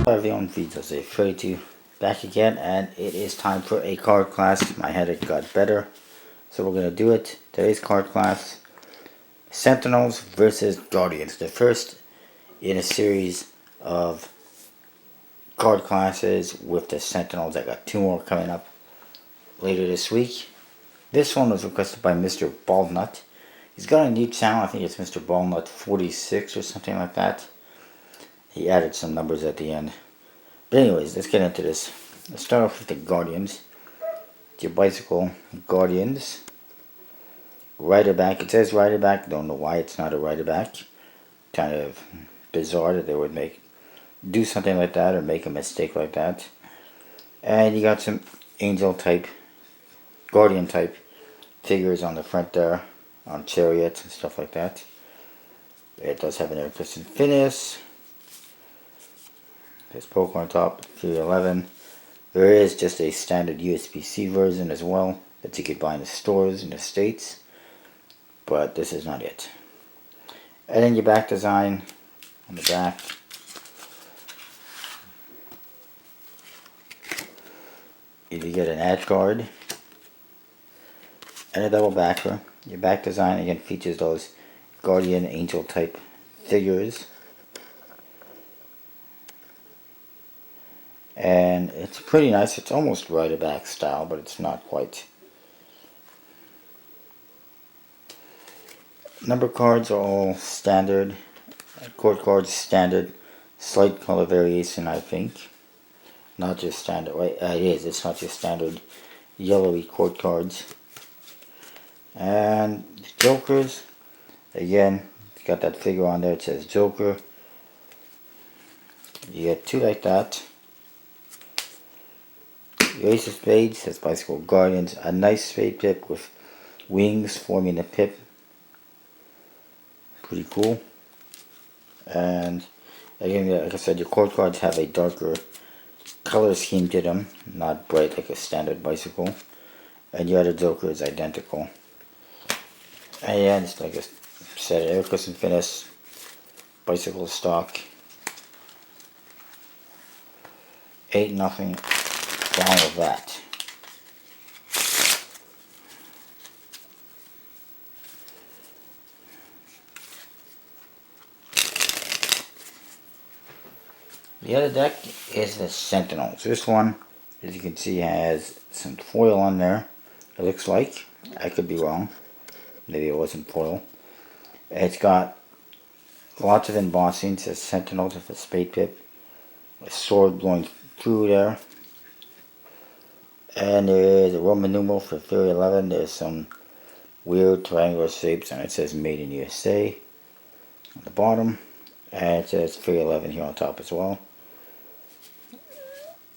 Everyone feeds us a 32 back again, and it is time for a card class. My headache got better, so we're going to do it. Today's card class, Sentinels versus Guardians. The first in a series of card classes with the Sentinels. I got 2 more coming up later this week. This one was requested by Mr. Baldnut. He's got a new channel. I think it's Mr. Baldnut 46 or something like that. He added some numbers at the end. But anyways, let's get into this. Let's start off with the Guardians. It's your bicycle Guardians. Rider back. It says rider back. Don't know why it's not a rider back. Kind of bizarre that they would do something like that or make a mistake like that. And you got some angel type, Guardian type figures on the front there, on chariots and stuff like that. It does have an air piston finish. There's poker on top, 311. There is just a standard USB-C version as well that you could buy in the stores in the States, but this is not it. And then your back design on the back. You get an ad card and a double backer. Your back design again features those Guardian Angel type figures. And it's pretty nice. It's almost rider back style, but it's not quite. Number cards are all standard. Court cards standard. Slight color variation, I think. Not just standard. Wait, it is. It's not just standard yellowy court cards. And the Jokers. Again, it's got that figure on there. It says Joker. You get 2 like that. The Ace of Spades says Bicycle Guardians. A nice spade pip with wings forming a pip. Pretty cool. And again, like I said, your court cards have a darker color scheme to them, not bright like a standard bicycle. And your other Joker is identical. And it's like I said, air piston finish, bicycle stock. 8-0 wrong with that. The other deck is the Sentinels. This one, as you can see, has some foil on there. It looks like. I could be wrong. Maybe it wasn't foil. It's got lots of embossing. It says Sentinels with a spade pip. A sword going through there. And there is a Roman numeral for 311. There's some weird triangular shapes, and it says Made in USA on the bottom. And it says 311 here on top as well.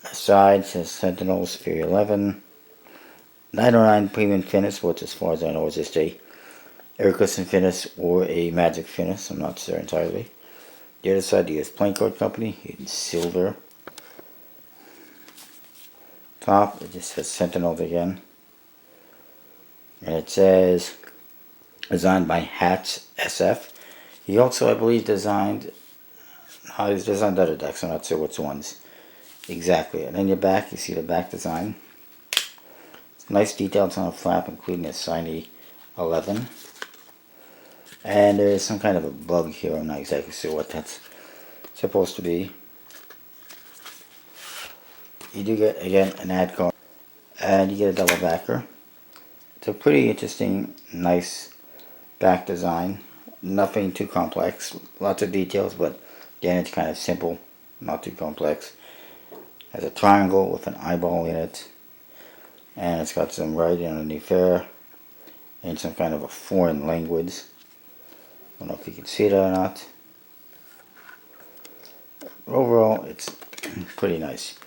The side says Sentinels 311. 909 premium finish, which as far as I know is just a air piston finish or a magic finish. I'm not sure entirely. The other side, the US Playing Card Company in silver. Top, it just says Sentinels again. And it says designed by Hatch SF. He also, I believe, designed he's designed other decks. I'm not sure which ones exactly. And then your back, you see the back design. Nice details on the flap, including a shiny 11. And there is some kind of a bug here. I'm not exactly sure what that's supposed to be. You do get, again, an ad card. And you get a double backer. It's a pretty interesting, nice back design. Nothing too complex. Lots of details, but again, it's kind of simple. Not too complex. Has a triangle with an eyeball in it. And it's got some writing underneath there. In some kind of a foreign language. I don't know if you can see that or not. Overall, it's pretty nice.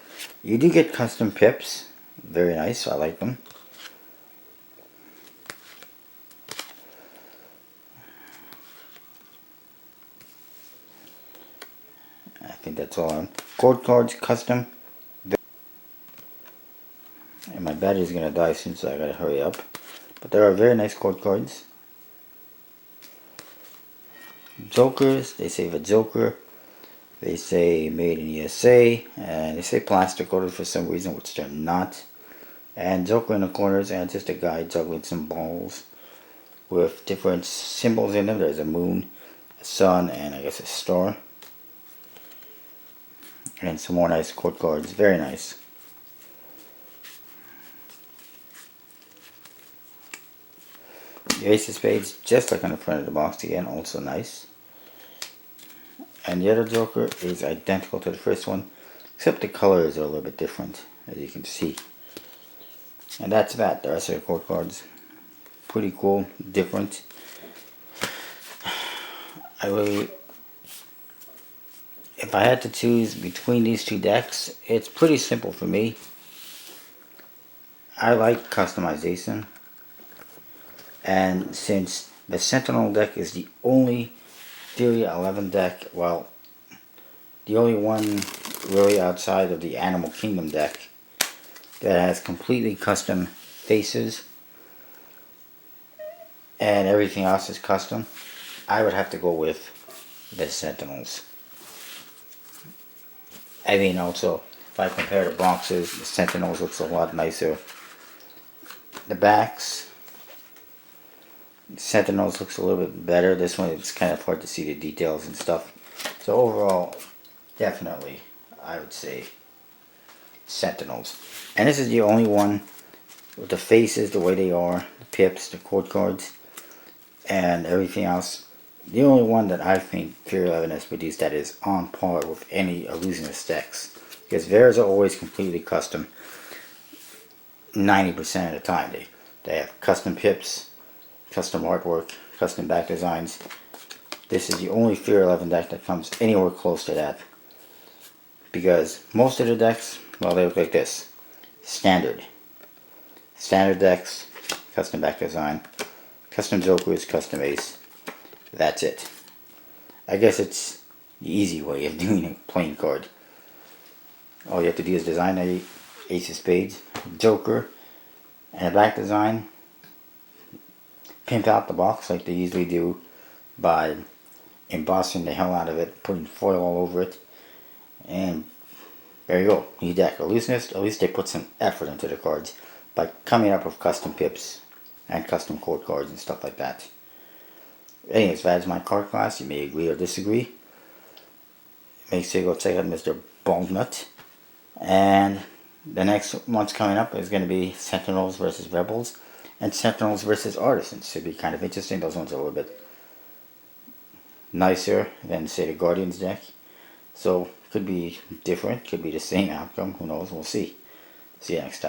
You do get custom pips. Very nice. I like them. I think that's all on. Court cards, custom. And my battery's going to die soon, so I gotta hurry up. But there are very nice court cards. Jokers, they save a Joker. They say made in USA, and they say plastic coated for some reason, which they're not. And Joker in the corners, and just a guy juggling some balls with different symbols in them. There's a moon, a sun, and I guess a star. And some more nice court cards. Very nice. The Ace of Spades, just like on the front of the box again, also nice. And the other Joker is identical to the first one, except the colors are a little bit different, as you can see. And that's that. The rest of the court cards, pretty cool, different. If I had to choose between these two decks, it's pretty simple for me. I like customization. And since the Sentinel deck is the only Theory 11 deck, well, the only one really outside of the Animal Kingdom deck that has completely custom faces and everything else is custom, I would have to go with the Sentinels. I mean, also, if I compare the boxes, the Sentinels looks a lot nicer. The backs, Sentinels looks a little bit better. This one, it's kind of hard to see the details and stuff. So overall, definitely, I would say Sentinels. And this is the only one with the faces the way they are, the pips, the court cards, and everything else. The only one that I think Fear 11 has produced that is on par with any illusionist decks. Because theirs are always completely custom. 90% of the time. They have custom pips, custom artwork, custom back designs. This is the only Fear 11 deck that comes anywhere close to that. Because most of the decks, well, they look like this. Standard. Standard decks, custom back design, custom Jokers, custom Ace. That's it. I guess it's the easy way of doing a playing card. All you have to do is design a Ace of Spades, Joker, and a back design. Pimp out the box like they usually do by embossing the hell out of it, putting foil all over it, and there you go. New deck. Illusionist, at least they put some effort into the cards by coming up with custom pips and custom court cards and stuff like that. Anyways, that is my card class. You may agree or disagree. Make sure you go check out Mr. Baldnut. And the next one's coming up is going to be Sentinels versus Rebels and Sentinels versus Artisans. Should be kind of interesting. Those ones are a little bit nicer than, say, the Guardians deck. So, could be different. Could be the same outcome. Who knows? We'll see. See you next time.